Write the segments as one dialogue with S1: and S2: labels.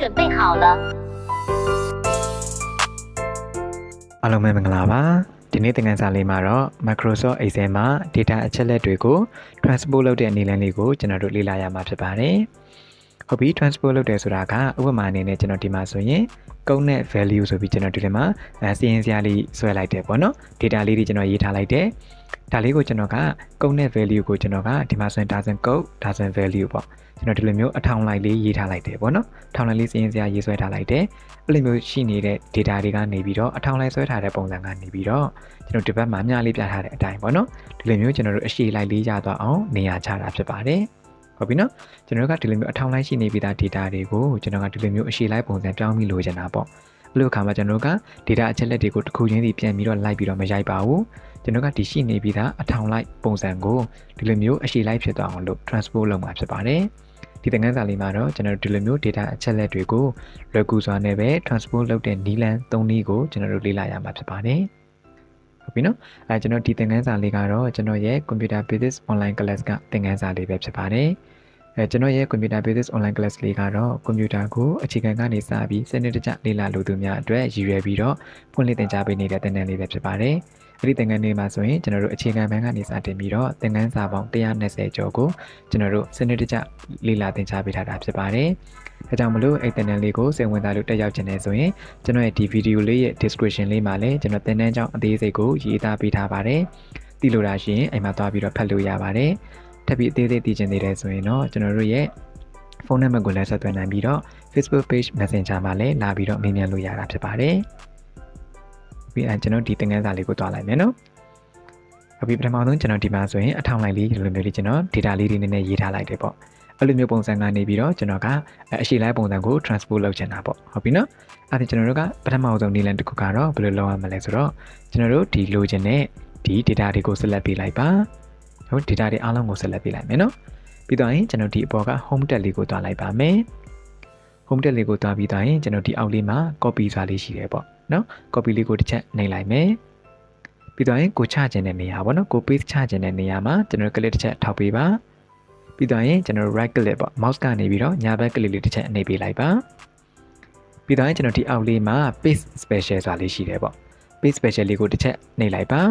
S1: 准备好了。
S2: အားလုံးပဲမင်္ဂလာပါဒီနေ့သင်ခန်းစာလေးမှာတော့ Microsoft Excel မှာ data အချက်လက်တွေကို transpose လုပ်တဲ့နည်းလမ်းလေးကိုကျွန်တော်တို့လေ့လာရမှာဖြစ်ပါတယ်ဟုတ်ပြီ transpose လုပ်တယ်ဆိုတာကဥပမာအနေနဲ့ကျွန်တော်ဒီမှာဆိုရင်ကုန်းနဲ့ value ဆိုပြီးကျွန်တော်ဒီထဲမှာစီရင်စရာလေးဆွဲလိုက်တယ်ပေါ့နော် data လေးတွေကျွန်တော်ရေးထားလိုက်တယ်ဒါလေးကိုကျွန်တော်ကကုန်းနဲ့ value ကိုကျွန်တော်ကဒီမှာဆိုရင် dozen code dozen value ပေါ့ကျွန်တော်ဒီလိုမျိုးအထောင်လိုက်လေးရေးထားလိုက်တယ်ပေါ့နော်အထောင်လိုက်လေးစီရင်စရာရေးဆွဲထားလိုက်တယ်အဲ့လိုမျိုးရှိနေတဲ့ data တွေကနေပြီးတော့အထောင်လိုက်ဆွဲထားတဲ့ပုံစံကနေပြီးတော့ကျွန်တော်ဒီဘက်မှာအများလေးပြထားတဲ့အတိုင်းပေါ့နော်ဒီလိုမျိုးကျွန်တော်တို့အရှိလိုက်လေးရသွားအောင်နေရာချတာဖြစ်ပါတယ်ဟုတ်ပြီနော်ကျွန်တော်တို့ကဒီလိုမျိုးအထောင်လိုက်ရှိနေပြီးသား data တွေကိုကျွန်တော်ကဒီလိုမျိုးအရှိလိုက်ပုံစံပြောင်းပြီးလိုချင်တာပေါ့အဲ့လိုအခါမှာကျွန်တော်တို့က data အချက်လက်တွေကိုတစ်ခုချင်းစီပြန်ပြီးတော့လိုက်ပြီးတော့မရိုက်ပါဘူးကျွန်တော်ကဒီရှိနေပြီးသားအထောင်လိုက်ပုံစံကိုဒီလိုမျိုးအရှိလိုက်ဖြစ်သွားအောင်လို့ transpose လုပ်မှာဖြစ်ပါတယ်ဒီသင်ခန်းစာလေးမှာတော့ကျွန်တော်တို့ဒီလိုမျိုး data အချက်လက်တွေကိုလွယ်ကူစွာနဲ့ပဲ transpose လုပ်တဲ့နည်းလမ်း၃နည်းကိုကျွန်တော်တို့လေ့လာရမှာဖြစ်ပါတယ်ဟုတ်ပြီနော်ကျွန်တော်ဒီသင်ခန်းစာလေးကတော့ကျွန်တော်ရဲ့ computer basics online class ကသင်ခန်းစာလေးပဲဖြစ်ပါတယ်ကျွန်တော်ရဲ့ computer basics online class လေးကတော့ computer ကိုအခြေခံကနေစပြီးစနစ်တကျလေ့လာလိုသူများအတွက်ရည်ရွယ်ပြီးတော့ဖွင့်လှစ်သင်ကြားပေးနေတဲ့သင်တန်းလေးပဲဖြစ်ပါတယ်အဲ့ဒီသင်ခန်းလေးမှာဆိုရင်ကျွန်တော်တို့အခြေခံဘန်းကနေစတင်ပြီးတော့သင်ခန်းစာပေါင်း120ကျော်ကိုကျွန်တော်တို့စနစ်တကျလေ့လာသင်ကြားပေးထားတာဖြစ်ပါတယ်။ဒါကြောင့်မလို့အဲ့သင်တန်းလေးကိုစိတ်ဝင်စားလို့တက်ရောက်ခြင်းနဲ့ဆိုရင်ကျွန်တော်ရဲ့ဒီဗီဒီယိုလေးရဲ့ description လေးမှာလည်းကျွန်တော်သင်တန်းကြောင်းအသေးစိတ်ကိုရေးသားပေးထားပါတယ်။သိလို့ရရှိရင်အိမ်မှာသွားပြီးတော့ဖတ်လို့ရပါတယ်။ထပ်ပြီးအသေးစိတ်သိချင်သေးတယ်ဆိုရင်တော့ကျွန်တော်တို့ရဲ့ဖုန်းနံပါတ်ကိုလည်းဆက်သွယ်နိုင်ပြီးတော့ Facebook page Messenger မှာလည်းလာပြီးတော့မေးမြန်းလို့ရတာဖြစ်ပါတယ်။ပြီးရင်ကျွန်တော်ဒီသင်ခန်းစာလေးကိုတွားလိုက်မယ်နော်။ပြီးပထမဆုံးကျွန်တော်ဒီမှာဆိုရင်အထောင်လိုက်လေးဒီလိုမျိုးလေးကျွန်တော် data လေးတွေနည်းနည်းရေးထားလိုက်တယ်ပေါ့အဲ့လိုမျိုးပုံစံကနေပြီးတော့ကျွန်တော်ကအရှိလိုက်ပုံစံကို transpose လုပ်ချင်တာပေါ့ဟုတ်ပြီနော်အဲ့ဒါကျွန်တော်တို့ကပထမဆုံးနည်းလမ်းတစ်ခုကတော့ဘယ်လိုလုပ်ရမလဲဆိုတော့ကျွန်တော်တို့ဒီလိုချင်တဲ့ဒီ data တွေကို select ပေးလိုက်ပါဟုတ် data တွေအားလုံးကို select ပေးလိုက်မယ်နော်ပြီးတော့ရင်ကျွန်တော်ဒီအပေါ်က home tab လေးကိုတွားလိုက်ပါမယ် home tab လေးကိုတွားပြီးတော့ရင်ကျွန်တော်ဒီအောက်လေးမှာ copy ဆိုတာလေးရှိတယ်ပေါ့နော် copy လေးကိုတစ်ချက်နှိပ်လိုက်မယ်ပြီးတော့ရင်ကိုချခြင်းတဲ့နေရာပေါ့နော်ကို paste ချခြင်းတဲ့နေရာမှာကျွန်တော် click တစ်ချက်ထောက်ပေးပါပြီးတော့ရင်ကျွန်တော် right click ပေါ့ mouse ကနေပြီးတော့ညာဘက် click လေးတစ်ချက်နှိပ်ပေးလိုက်ပါပြီးတော့ရင်ကျွန်တော်ဒီအောက်လေးမှာ paste special ဆိုတာလေးရှိတယ်ပေါ့ paste special လေးကိုတစ်ချက်နှိပ်လိုက်ပါ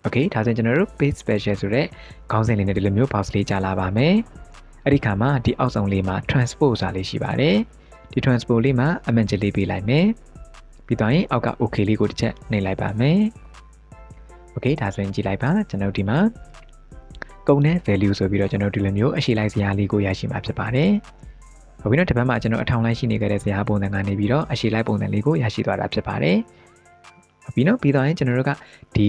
S2: okay ဒါဆိုရင်ကျွန်တော်တို့ paste special ဆိုတဲ့ခေါင်းစဉ်လေးနဲ့ဒီလိုမျိုး box လေးကြာလာပါမယ်အဲ့ဒီခါမှာဒီအောက်ဆုံးလေးမှာ transpose ဆိုတာလေးရှိပါတယ်ဒီ transpose လေးမှာအမှန်ချက်လေးပေးလိုက်မယ်ပြီးတော့ရင်အောက်က okay လေးကိုတစ်ချက်နှိပ်လိုက်ပါမယ် okay ဒါဆိုရင်ကြည့်လိုက်ပါကျွန်တော်ဒီမှာကုန်တဲ့ value ဆိုပြီးတော့ကျွန်တော်ဒီလိုမျိုးအရှိလိုက်စရာလေးကိုရရှိမှာဖြစ်ပါတယ်ဟုတ်ပြီနော်ဒီဘက်မှာကျွန်တော်အထောင်လိုက်ရှိနေကြတဲ့စရာပုံစံကနေပြီးတော့အရှိလိုက်ပုံစံလေးကိုရရှိသွားတာဖြစ်ပါတယ်ဟုတ်ပြီနော်ပြီးတော့ရင်ကျွန်တော်တို့ကဒ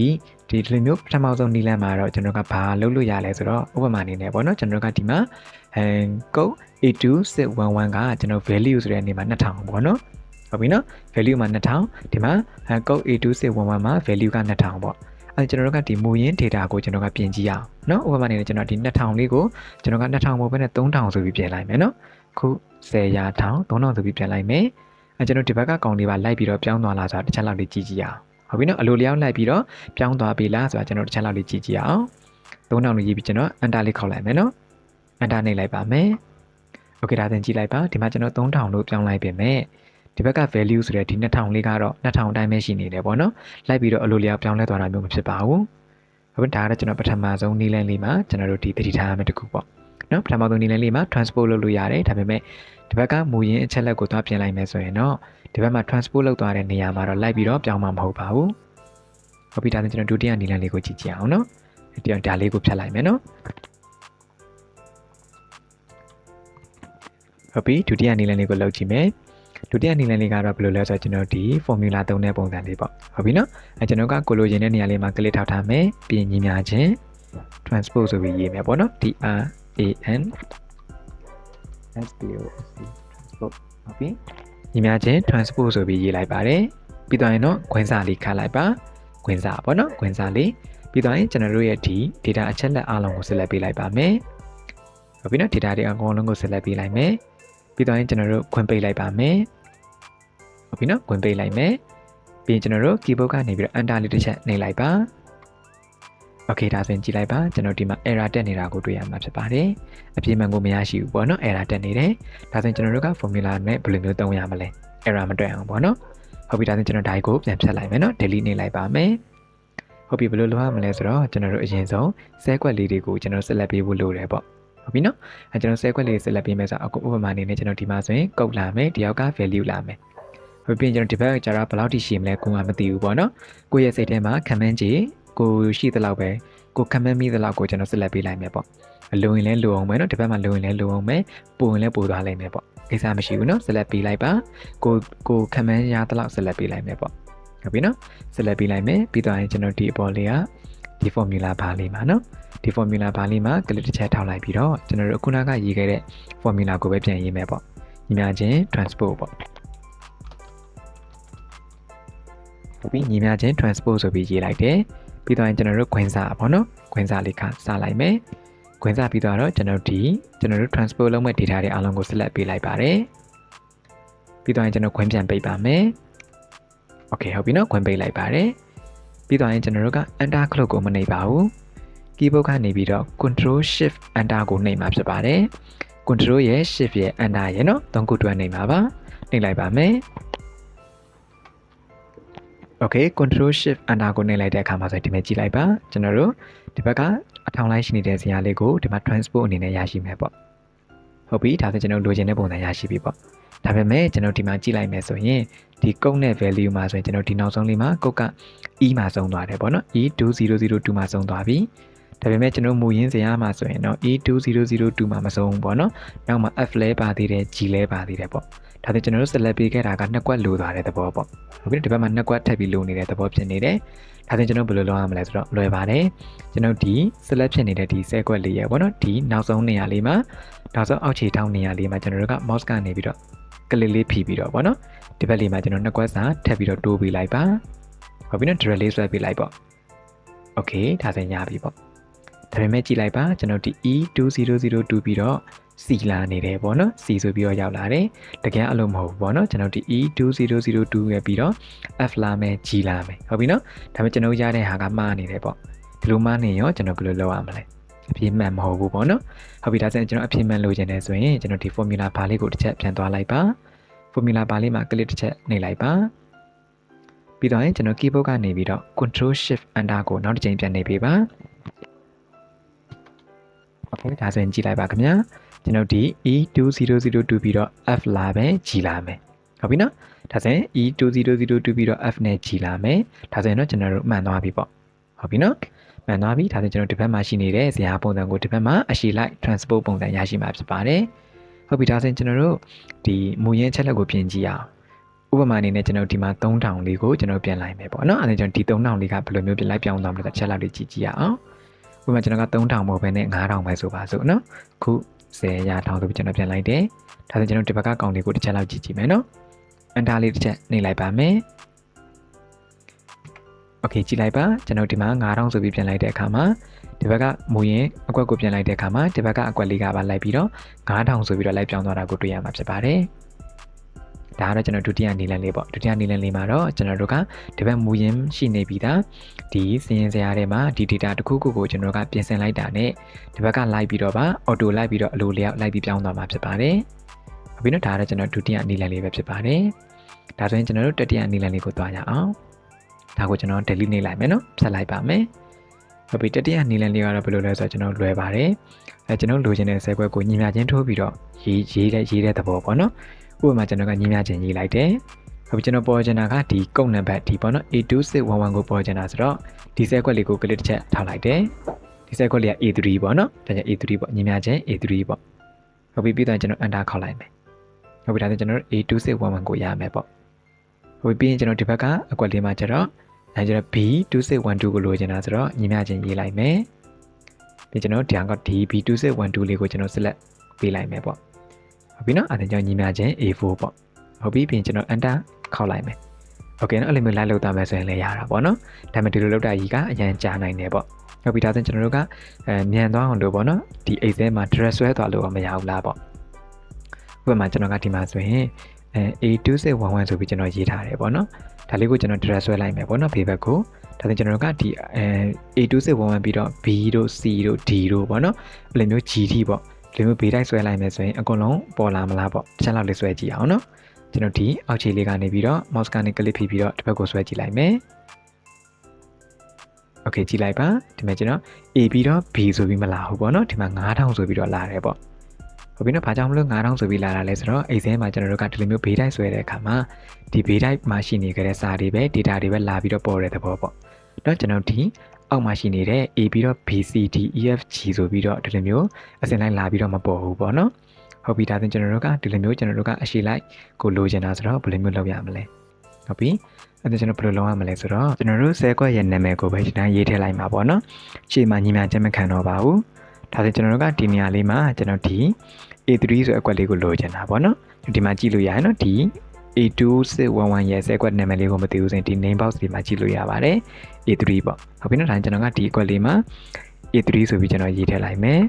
S2: ီလိုမျိုးပထမဆုံးနည်းလမ်းမှာတော့ကျွန်တော်ကဘာလုပ်လို့ရလဲဆိုတော့ဥပမာအနေနဲ့ပေါ့နော်ကျွန်တော်တို့ကဒီမှာcode A2611ကကျွန်တော် value ဆိုတဲ့အနေမှာ2000ပေါ့နော်ဟုတ်ပြီနော် value မှာ2000ဒီမှာ code A2611မှာ value က2000ပေါ့အဲကျွန်တော်တို့ကဒီမူရင်း data ကိုကျွန်တော်ကပြင်ကြည့်အောင်เนาะဥပမာအနေနဲ့ကျွန်တော်ဒီ2000လေးကိုကျွန်တော်က2000မဟုတ်ဘဲနဲ့3000ဆိုပြီးပြင်လိုက်မယ်เนาะခု10ရာ1000 3000ဆိုပြီးပြင်လိုက်မယ်အဲကျွန်တော်ဒီဘက်ကကောင်လေးပါလိုက်ပြီးတော့ပြောင်းသွားလားဆိုတာတစ်ချက်လောက်လေးကြည့်ကြည့်အောင်ဟုတ်ပြီเนาะအလိုလျောက်လိုက်ပြီးတော့ပြောင်းသွားပြီလားဆိုတာကျွန်တော်တစ်ချက်လောက်လေးကြည့်ကြည့်အောင်3000လို့ရေးပြီးကျွန်တော် enter လေးခေါက်လိုက်မယ်เนาะ enter နှိပ်လိုက်ပါမယ် okay ဒါသင်ကြည့်လိုက်ပါဒီမှာကျွန်တော်3000လို့ပြောင်းလိုက်ပြင်မယ်ဒီဘက်က value ဆိုတဲ့ဒီ2000လေးကတော့2000အတိုင်းပဲရှိနေတယ်ပေါ့နော်လိုက်ပြီးတော့အလိုလျောက်ပြောင်းလဲသွားတာမျိုးမဖြစ်ပါဘူးဟုတ်ဒါကတော့ကျွန်တော်ပထမဆုံးနည်းလမ်းလေးမှာကျွန်တော်တို့ဒီသတိထားရမယ့်တစ်ခုပေါ့နော်ပထမဆုံးနည်းလမ်းလေးမှာ transpose လုပ်လို့ရတယ်ဒါပေမဲ့ဒီဘက်ကမူရင်းအချက်လက်ကိုသွားပြင်လိုက်မယ်ဆိုရင်တော့ဒီဘက်မှာ transpose လုပ်သွားတဲ့နေရာမှာတော့လိုက်ပြီးတော့ပြောင်းမှာမဟုတ်ပါဘူးဟုတ်ပြီဒါဆိုကျွန်တော်ဒုတိယနည်းလမ်းလေးကိုကြည့်ကြည့်အောင်နော်ဒီဒါလေးကိုဖြတ်လိုက်မယ်နော်ဟုတ်ပြီဒုတိယနည်းလမ်းလေးကိုလုပ်ကြည့်မယ်ဒုတိယနည်းလမ်းလေးကတော့ဘယ်လိုလဲဆိုတော့ကျွန်တော်ဒီ formula သုံးတဲ့ပုံစံလေးပေါ့ဟုတ်ပြီနော်ကျွန်တော်ကကိုလိုချင်တဲ့နေရာလေးမှာ click ထောက်ထားမယ်ပြီးရင်ညီမျှခြင်း transpose ဆိုပြီးရေးမယ်ပေါ့နော် TRAN SPOC transpose ဟုတ်ပြီညီမျှခြင်း transpose ဆိုပြီးရေးလိုက်ပါတယ်ပြီးတော့ရင်တော့ခွင်းစာလေးခါလိုက်ပါခွင်းစာပေါ့နော်ခွင်းစာလေးပြီးတော့ရင်ကျွန်တော်တို့ရဲ့ဒီ data အချက်လက်အားလုံးကို select ပေးလိုက်ပါမယ်ဟုတ်ပြီနော် data တွေအကုန်လုံးကို select ပေးလိုက်မယ်ပြီးတော့ရင်ကျွန်တော်တို့ခွင့်ပိတ်လိုက်ပါမယ်ဟုတ်ပြီနော်ခွင့်ပိတ်လိုက်မယ်ပြီးရင်ကျွန်တော်တို့ keyboard ကနေပြီးတော့ enter လေးတစ်ချက်နှိပ်လိုက်ပါ Okay ဒါဆိုရင်ကြည့်လိုက်ပါကျွန်တော်ဒီမှာ error တက်နေတာကိုတွေ့ရမှာဖြစ်ပါတယ်အပြည့်မှန်ကိုမရရှိဘူးပေါ့နော် error တက်နေတယ်ဒါဆိုရင်ကျွန်တော်တို့က formula နဲ့ဘယ်လိုမျိုးသုံးရမလဲ error မတွေ့အောင်ပေါ့နော်ဟုတ်ပြီဒါဆိုရင်ကျွန်တော် die ကိုပြန်ဖြတ်လိုက်မယ်နော် delete နေလိုက်ပါမယ်ဟုတ်ပြီဘယ်လိုလုပ်ရမလဲဆိုတော့ကျွန်တော်တို့အရင်ဆုံး cell ကွက်လေးတွေကိုကျွန်တော်ဆက်လက်ပေးဖို့လိုတယ်ပေါ့ဟုတ်ပြီနော်ကျွန်တော် cell ကွက်လေးဆက်လက်ပေးမယ်ဆိုတော့အခုဥပမာအနေနဲ့ကျွန်တော်ဒီမှာဆိုရင်ကုတ်လာမယ်ဒီယောက်က value လာမယ်ဟုတ်ပြီကျွန်တော်ဒီဘက်ကကျတော့ဘယ်လောက်ထိရှိမလဲကိုကမသိဘူးပေါ့နော်ကိုရဲ့စိတ်ထဲမှာ command ကြီးကိုရှိသလောက်ပဲကို command မိသလောက်ကိုကျွန်တော်ဆက်လက်ပေးလိုက်မယ်ပေါ့လိုရင်လည်းလိုအောင်ပဲเนาะဒီဘက်မှာလိုရင်လည်းလိုအောင်ပဲပိုရင်လည်းပိုသွားလိုက်မယ်ပေါ့ကိစ္စမရှိဘူးเนาะဆက်လက်ပေးလိုက်ပါကို command ရသလောက်ဆက်လက်ပေးလိုက်မယ်ပေါ့ဟုတ်ပြီเนาะဆက်လက်ပေးလိုက်မယ်ပြီးတော့ရင်ကျွန်တော်ဒီအပေါ်လေးကဒီ formula bar လေးမှာเนาะဒီ formula bar လေးမှာ click တစ်ချက်ထောက်လိုက်ပြီးတော့ကျွန်တော်တို့ခုနကရေးခဲ့တဲ့ formula ကိုပဲပြန်ရေးမယ်ပေါ့ညီမချင်း transpose ပေါ့ဟုတ်ပြီညီမချင်း transpose ဆိုပြီးရေးလိုက်တယ်ပြီးတော့ကျွန်တော်တို့ခွင်းစာပေါ့နော်ခွင်းစာလေးကစလိုက်မယ်ခွင်းစာပြီးတော့ကျွန်တော်တို့ transpose လုပ်မဲ့ data တွေအားလုံးကို select ပေးလိုက်ပါတယ်ပြီးတော့ကျွန်တော်ခွင်းပြန်ပိတ်ပါမယ် okay ဟုတ်ပြီနော်ခွင်းပိတ်လိုက်ပါတယ်ပြီးတော့ကျွန်တော်တို့က enter ခလုတ်ကိုမနှိပ်ပါဘူး keyboard ကနေပြီးတော့ control shift enter ကိုနှိပ်မှာဖြစ်ပါတယ် control ရဲ့ shift ရဲ့ enter ရဲ့နော်သုံးခုတွဲနှိပ်မှာပါနှိပ်လိုက်ပါမယ်Okay control shift enter ကိုနှိပ်လိုက်တဲ့အခါမှာဆိုဒီမှာကြည့်လိုက်ပါကျွန်တော်တို့ဒီဘက်ကအထောင်လိုက်ရှိနေတဲ့ဇာတ်လေးကိုဒီမှာ transpose အနေနဲ့ရရှိမယ်ပေါ့ဟုတ်ပြီဒါဆိုကျွန်တော်လိုချင်တဲ့ပုံစံရရှိပြီပေါ့ဒါပေမဲ့ကျွန်တော်ဒီမှာကြည့်လိုက်မယ်ဆိုရင်ဒီကုတ်နဲ့ value မှာဆိုရင်ကျွန်တော်ဒီနောက်ဆုံးလေးမှာကုတ်က e မှာဆုံးသွားတယ်ပေါ့နော် e2002 မှာဆုံးသွားပြီဒါပေမဲ့ကျွန်တော်မူရင်းဇာတ်မှာဆိုရင်တော့ e2002 မှာမဆုံးဘူးပေါ့နော်နောက်မှာ f လဲပါသေးတယ် g လဲပါသေးတယ်ပေါ့ဒါဆိုကျွန်တော်တို့ select ပေးခဲ့တာကနှစ်ကွက်လိုသွားတဲ့သဘောပေါ့ဟုတ်ပြီဒီဘက်မှာနှစ်ကွက်ထပ်ပြီးလိုနေတဲ့သဘောဖြစ်နေတယ်ဒါဆိုကျွန်တော်ဘယ်လိုလုပ်ရမလဲဆိုတော့လွယ်ပါတယ်ကျွန်တော်ဒီ select ဖြစ်နေတဲ့ဒီ10ကွက်လေးရပေါ့နော်ဒီနောက်ဆုံးနေရာလေးမှာနောက်ဆုံးအောက်ခြေထောင်းနေရာလေးမှာကျွန်တော်တို့က mouse ကနေပြီးတော့ကလစ်လေးဖြီးပြီးတော့ပေါ့နော်ဒီဘက်လေးမှာကျွန်တော်နှစ်ကွက်စာထပ်ပြီးတော့တိုးပေးလိုက်ပါဟုတ်ပြီနော် drag လေးဆွဲပေးလိုက်ပေါ့ okay ဒါဆိုရပြီပေါ့ဒါပေမဲ့ကြည့်လိုက်ပါကျွန်တော်ဒီ e2002 ပြီးတော့C လာနေတယ်ပေါ့နော် C ဆိုပြီးတော့ရောက်လာတယ်တကယ်အလုံးမဟုတ်ဘူးပေါ့နော်ကျွန်တော်ဒီ e2002 ရဲ့ပြီးတော့ F လာမယ် G လာမယ်ဟုတ်ပြီနော်ဒါပေမဲ့ကျွန်တော်ရတဲ့ဟာကမှားနေတယ်ပေါ့ဒီလိုမှားနေရောကျွန်တော်ဘယ်လိုလုပ်ရမလဲအပြည့်မှန်မဟုတ်ဘူးပေါ့နော်ဟုတ်ပြီဒါဆိုရင်ကျွန်တော်အပြည့်မှန်လိုချင်တယ်ဆိုရင်ကျွန်တော်ဒီ formula bar လေးကိုတစ်ချက်ပြန်သွားလိုက်ပါ formula bar လေးမှာ click တစ်ချက်နှိပ်လိုက်ပါပြီးတော့ရင်ကျွန်တော် keyboard ကနေပြီးတော့ control shift enter ကိုနောက်တစ်ချိန်ပြန်နှိပ်ပေးပါโอเคဒါဆိုရင်ကြည့်လိုက်ပါခင်ဗျာကျွန်တော်ဒီ e2002 ပြီးတော့ f လာမယ် g လာမယ်ဟုတ်ပြီနော်ဒါဆိုရင် e2002 ပြီးတော့ f နဲ့ g လာမယ်ဒါဆိုရင်တော့ကျွန်တော်တို့မှန်သွားပြီပေါ့ဟုတ်ပြီနော်မှန်သွားပြီဒါဆိုရင်ကျွန်တော်ဒီဘက်မှာရှိနေတဲ့ဇာတ်ပုံစံကိုဒီဘက်မှာအရှိလိုက် transpose ပုံစံရရှိမှာဖြစ်ပါတယ်ဟုတ်ပြီဒါဆိုရင်ကျွန်တော်တို့ဒီမူရင်းချက်လက်ကိုပြင်ကြည့်အောင်ဥပမာအနေနဲ့ကျွန်တော်ဒီမှာ3000လေးကိုကျွန်တော်ပြန်လိုက်မယ်ပေါ့နော်အဲဒါကျွန်တော်ဒီ3000လေးကဘယ်လိုမျိုးပြန်လိုက်ပြောင်းသွားမလဲဆိုချက်လက်လေးကြည့်ကြည့်ရအောင်ဥပမာကျွန်တော်က3000မဟုတ်ဘဲနဲ့9000ပဲဆိုပါစို့နော်ခု10ရာထောင်ဆိုပြီးကျွန်တော်ပြန်လိုက်တယ်ဒါဆိုကျွန်တော်ဒီဘက်ကကောင်လေးကိုတစ်ချက်လောက်ကြည့်ကြည့်မယ်နော်အန်တာလေးတစ်ချက်နှိပ်လိုက်ပါမယ်โอเคကြည့်လိုက်ပါကျွန်တော်ဒီမှာ9000ဆိုပြီးပြန်လိုက်တဲ့အခါမှာဒီဘက်ကမူရင်းအကွက်ကိုပြန်လိုက်တဲ့အခါမှာဒီဘက်ကအကွက်လေးကပါလိုက်ပြီးတော့9000ဆိုပြီးတော့လိုက်ပြောင်းသွားတာကိုတွေ့ရမှာဖြစ်ပါတယ်ဒါကတော့ကျွန်တော်ဒုတိယနည်းလမ်းလေးပေါ့ဒုတိယနည်းလမ်းလေးမှာတော့ကျွန်တော်တို့ကဒီဘက်မူရင်းရှိနေပြီးသားဒီစည်ရင်စရာထဲမှာဒီ data တစ်ခုခုကိုကျွန်တော်ကပြင်ဆင်လိုက်တာနဲ့ဒီဘက်ကလိုက်ပြီးတော့ပါ auto လိုက်ပြီးတော့အလိုလျောက်လိုက်ပြီးပြောင်းသွားမှာဖြစ်ပါတယ်ဟုတ်ပြီနော်ဒါကတော့ကျွန်တော်ဒုတိယနည်းလမ်းလေးပဲဖြစ်ပါတယ်ဒါဆိုရင်ကျွန်တော်တို့တတိယနည်းလမ်းလေးကိုသွားကြအောင်ဒါကိုကျွန်တော် delete နေလိုက်မယ်နော်ဖြတ်လိုက်ပါမယ်ဟုတ်ပြီတတိယနည်းလမ်းလေးကတော့ဘယ်လိုလဲဆိုတော့ကျွန်တော်လွယ်ပါတယ်ကျွန်တော်လိုချင်တဲ့ဆဲခွက်ကိုညီမျှချင်းထိုးပြီးတော့ရေးတဲ့သဘောပေါ့နော်ဥပမာကျွန်တော်ကညီမျှချင်းရေးလိုက်တယ်ဟုတ်ပြီကျွန်တော်ပေါ်ချင်တာကဒီကုတ်နံပါတ်ဒီပေါ့နော် A2611 ကိုပေါ်ချင်တာဆိုတော့ဒီဆဲခွက်လေးကို click တစ်ချက်ထောက်လိုက်တယ်ဒီဆဲခွက်လေးက A3 ပေါ့နော်ဒါကြောင့် A3 ပေါ့ညီမျှချင်း A3 ပေါ့ဟုတ်ပြီပြီးတော့ကျွန်တော် enter ခေါက်လိုက်မယ်ဟုတ်ပြီဒါဆိုကျွန်တော် A2611 ကိုရမယ်ပေါ့ဟုတ်ပြီပြီးရင်ကျွန်တော်ဒီဘက်ကအကွက်လေးမှာကျတော့ကျွန်တော် B2612 ကိုလိုချင်တာဆိုတော့ညီမျှချင်းရေးလိုက်မယ်ပြီးကျွန်တော်ဒီကဒီ B2612 လေးကိုကျွန်တော် select ပေးလိုက်မယ်ပေါ့ဟုတ်ပြီနော်အဲဒါကြောင့်ညီမျှချင်း A4 ပေါ့ဟုတ်ပြီပြီးရင်ကျွန်တော် enter ခေါက်လိုက်မယ်โอเคနော်အဲ့လိုမျိုးလိုက်လုပ်သားမယ်ဆိုရင်လည်းရတာပေါ့နော်ဒါပေမဲ့ဒီလိုလုပ်တာကြီးကအရင်ကြာနိုင်တယ်ပေါ့ဟုတ်ပြီဒါဆိုကျွန်တော်တို့ကမြန်သွားအောင်လို့ပေါ့နော်ဒီ Excel မှာ drag ဆွဲသွားလို့မရဘူးလားပေါ့ဥပမာကျွန်တော်ကဒီမှာဆိုရင်A2611ဆိုပြီးကျွန်တော်ရေးထားတယ်ပေါ့နော်ဒါလေးကိုကျွန်တော် drag ဆွဲလိုက်မယ်ပေါ့နော်ဘေးဘက်ကို ဒါဆိုကျွန်တော်တို့ကဒီ A2611 ပြီးတော့ B တို့ C တို့ D တို့ပေါ့နော်ဘယ်လိုမျိုး G ထိပေါ့ဒီလိုမျိုး B တိုက်ဆွဲလိုက်မယ်ဆိုရင်အကုန်လုံးပေါ်လာမလားပေါ့တစ်ချက်လောက်လေးဆွဲကြည့်အောင်နော်ကျွန်တော်ဒီအောက်ခြေလေးကနေပြီးတော့ mouse ကနေ click ဖိပြီးတော့တစ်ဘက်ကိုဆွဲကြည့်လိုက်မယ်โอเคကြည့်လိုက်ပါဒီမှာကျွန်တော် A ပြီးတော့ B ဆိုပြီးမလာဘူးပေါ့နော်ဒီမှာ9000ဆိုပြီးတော့လာတယ်ပေါ့ဟုတ်ပြီနော်ဘာကြောင့်မလို့9000ဆိုပြီးလာတာလဲဆိုတော့အဲ့ဒီမှာကျွန်တော်တို့ကဒီလိုမျိုးဘေးတိုက်ဆွဲတဲ့အခါမှာဒီဘေးတိုက်မှာရှိနေကြတဲ့စာတွေပဲ data တွေပဲလာပြီးတော့ပေါ်တဲ့သဘောပေါ့တော့ကျွန်တော်ဒီအောက်မှာရှိနေတဲ့ A ပြီးတော့ B C D E F G ဆိုပြီးတော့ဒီလိုမျိုးအစင်လိုက်လာပြီးတော့မပေါ်ဘူးပေါ့နော်ဟုတ်ပြီဒါဆိုကျွန်တော်တို့ကဒီလိုမျိုးကျွန်တော်တို့ကအရှိလိုက်ကိုလိုချင်တာဆိုတော့ဘယ်လိုမျိုးလုပ်ရမလဲဟုတ်ပြီအဲ့ဒါကျွန်တော်ဘယ်လိုလုပ်ရမလဲဆိုတော့ကျွန်တော်တို့ဆဲကွက်ရဲ့နာမည်ကိုပဲဒီတိုင်းရေးထည့်လိုက်မှာပေါ့နော်ရှေ့မှာညီမချက်မခံတော့ပါဘူးဒါဆိုကျွန်တော်တို့ကဒီနေရာလေးမှာကျွန်တော်ဒီ A3 ဆိုအကွက်လေးကိုလိုချင်တာပေါ့နော်ဒီမှာကြည့်လို့ရရင်နော်ဒီ A2611 ရဲ့ဆဲကွက်နာမည်လေးကိုမသိဘူးဆိုရင်ဒီ name box ဒီမှာကြည့်လို့ရပါတယ် A3 ပေါ့ဟုတ်ပြီနော်ဒါကျွန်တော်ကဒီအကွက်လေးမှာ A3 ဆိုပြီးကျွန်တော်ရေးထည့်လိုက်မယ်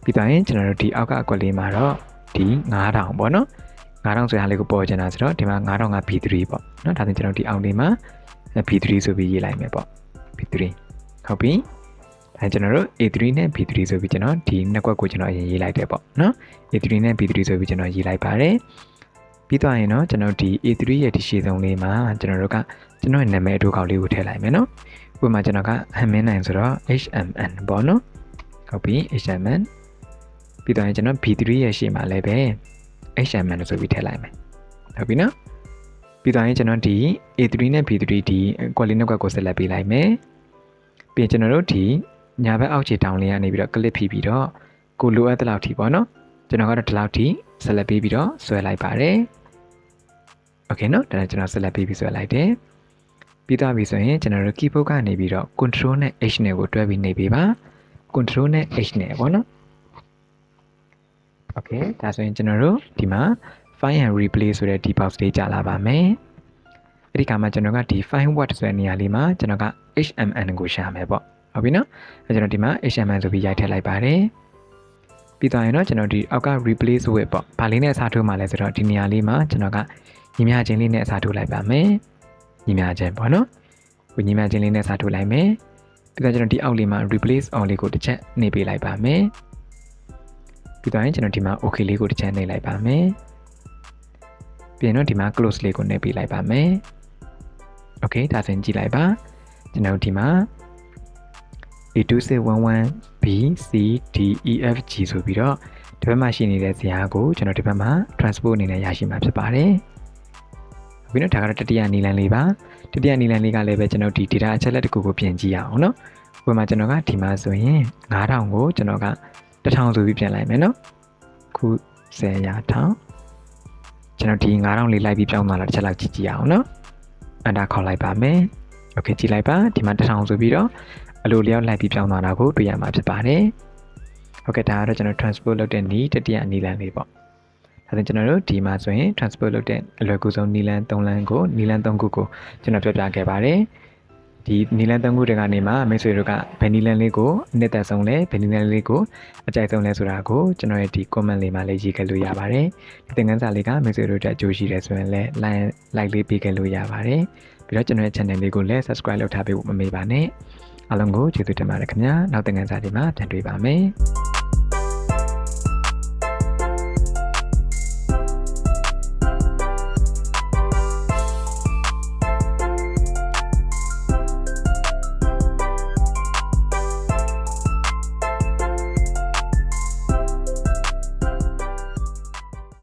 S2: ပြီးတော့ရင်ကျွန်တော်တို့ဒီအောက်ကအကွက်လေးမှာတော့ဒီ9000ပေါ့နော်9000ဆိုရလေးကိုပေါ်ချင်တာဆိုတော့ဒီမှာ9000က B3 ပေါ့နော်ဒါဆိုကျွန်တော်ဒီအောက်လေးမှာ B3 ဆိုပြီးရေးလိုက်မယ်ပေါ့ B3 ဟုတ်ပြီဒါကျွန်တော်တို့ A3 နဲ့ B3 ဆိုပြီးကျွန်တော်ဒီနှစ်ကွက်ကိုကျွန်တော်အရင်ရေးလိုက်တယ်ပေါ့နော် A3 နဲ့ B3 ဆိုပြီးကျွန်တော်ရေးလိုက်ပါတယ်ပြီးတော့ရင်တော့ကျွန်တော်ဒီ A3 ရဲ့ဒီရှေ့ဆုံးလေးမှာကျွန်တော်တို့ကကျွန်တော်ရဲ့နာမည်အတူခေါက်လေးကိုထည့်လိုက်မယ်နော်ဥပမာကျွန်တော်က HMN ဆိုတော့ HMN ပေါ့နော်ဟုတ်ပြီ HMN ပြီးတော့ရင်ကျွန်တော် B3 ရဲ့ရှေ့မှာလည်းပဲ HMN ဆိုပြီးထည့်လိုက်မယ်ဟုတ်ပြီနော်ပြီးတော့ရင်ကျွန်တော်ဒီ A3 နဲ့ B3 ဒီကွက်လေးနှစ်ကွက်ကိုဆက်လက်ပေးလိုက်မယ်ပြီးကျွန်တော်တို့ဒီညာဘက်အောက်ခြေတောင်လေးကနေပြီးတော့ click ဖိပြီးတော့ကိုလိုအပ်တဲ့လောက်ထိပေါ့နော်ကျွန်တော်ကတော့ဒီလောက်ထိဆက်လက်ပေးပြီးတော့ဆွဲလိုက်ပါတယ်โอเคနော်ဒါကျွန်တော်ဆက်လက်ပေးပြီးဆွဲလိုက်တယ်ပြီးသွားပြီဆိုရင်ကျွန်တော်တို့ keyboard ကနေပြီးတော့ control နဲ့ h နဲ့ကိုတွဲပြီးနေပေးပါ control နဲ့ h နဲ့ပေါ့နော်โอเคဒါဆိုရင်ကျွန်တော်တို့ဒီမှာ find and replace ဆိုတဲ့ဒီ box လေးကြာလာပါမယ်အဲ့ဒီကမှကျွန်တော်ကဒီ find word ဆိုတဲ့နေရာလေးမှာကျွန်တော်က HMN ကိုရှာမယ်ပေါ့ဟုတ်ပြီနော်အဲ့ကျွန်တော်ဒီမှာ HMN ဆိုပြီးရိုက်ထည့်လိုက်ပါတယ်ပြီးသွားရင်တော့ကျွန်တော်ဒီအောက်က replace with ပေါ့ဘာလေးနဲ့အစားထိုးမှလဲဆိုတော့ဒီနေရာလေးမှာကျွန်တော်ကညီမချင်းလေးနဲ့အစားထိုးလိုက်ပါမယ်ညီမချင်းပေါ့နော်ကိုညီမချင်းလေးနဲ့အစားထိုးလိုက်မယ်ပြီးတော့ကျွန်တော်ဒီအောက်လေးမှာ replace all လေးကိုတစ်ချက်နှိပ်ပေးလိုက်ပါမယ်ပြီးတော့ရင်ကျွန်တော်ဒီမှာ okay လေးကိုတစ်ချက်နှိပ်လိုက်ပါမယ်ပြီးရင်တော့ဒီမှာ close လေးကိုနှိပ်ပေးလိုက်ပါမယ် okay ဒါဆိုရင်ကြည့်လိုက်ပါကျွန်တော်ဒီမှာ A2611 B C D E F G ဆိုပြီးတော့ဒီဘက်မှာရှိနေတဲ့ဇာတ်ကိုကျွန်တော်ဒီဘက်မှာ transpose အနေနဲ့ရရှိမှာဖြစ်ပါတယ်။ပြီးတော့ဒါကတော့တတိယနီလန်လေးပါ။တတိယနီလန်လေးကလည်းပဲကျွန်တော်ဒီ data အချက်လက်တစ်ခုကိုပြင်ကြည့်ရအောင်နော်။ဥပမာကျွန်တော်ကဒီမှာဆိုရင်9000ကိုကျွန်တော်က1000ဆိုပြီးပြင်လိုက်မယ်နော်။ခု10ရာ1000ကျွန်တော်ဒီ9000လေးလိုက်ပြီးပြောင်းသွားတာတစ်ချက်လောက်ကြည့်ကြည့်အောင်နော်။အန်တာခေါက်လိုက်ပါမယ်။ Okay ကြည့်လိုက်ပါဒီမှာ1000ဆိုပြီးတော့အလိုလျောက်လိုက်ပြီးပြောင်းသွားတာကိုတွေ့ရမှာဖြစ်ပါတယ်။ Okay ဒါကတော့ကျွန်တော် transpose လုပ်တဲ့နည်းတတိယနည်းလမ်းလေးပေါ့။ဒါဆိုကျွန်တော်တို့ဒီမှာဆိုရင် transpose လုပ်တဲ့အလွယ်ကူဆုံးနည်းလမ်း3လမ်းကိုနည်းလမ်း3ခုကိုကျွန်တော်ပြောပြခဲ့ပါတယ်။ဒီနည်းလမ်း3ခုတွေကနေမှမိတ်ဆွေတို့ကဘယ်နည်းလမ်းလေးကိုအနှစ်သက်ဆုံးလဲဘယ်နည်းလမ်းလေးကိုအကြိုက်ဆုံးလဲဆိုတာကိုကျွန်တော်ရဲ့ဒီ comment လေးမှာလည်းရေးခဲ့လို့ရပါတယ်။ဒီသင်ခန်းစာလေးကမိတ်ဆွေတို့အတွက်အကျိုးရှိတယ်ဆိုရင်လည်း like လေးပေးခဲ့လို့ရပါတယ်။ပြီးတော့ကျွန်တော်ရဲ့ channel လေးကိုလည်း subscribe လုပ်ထားပေးဖို့မမေ့ပါနဲ့။အားလုံးကိုကျေးဇူးတင်ပါတယ်ခင်ဗျာနောက်သင်ခန်းစာတွေမှာပြန်တွေ့ပါမယ်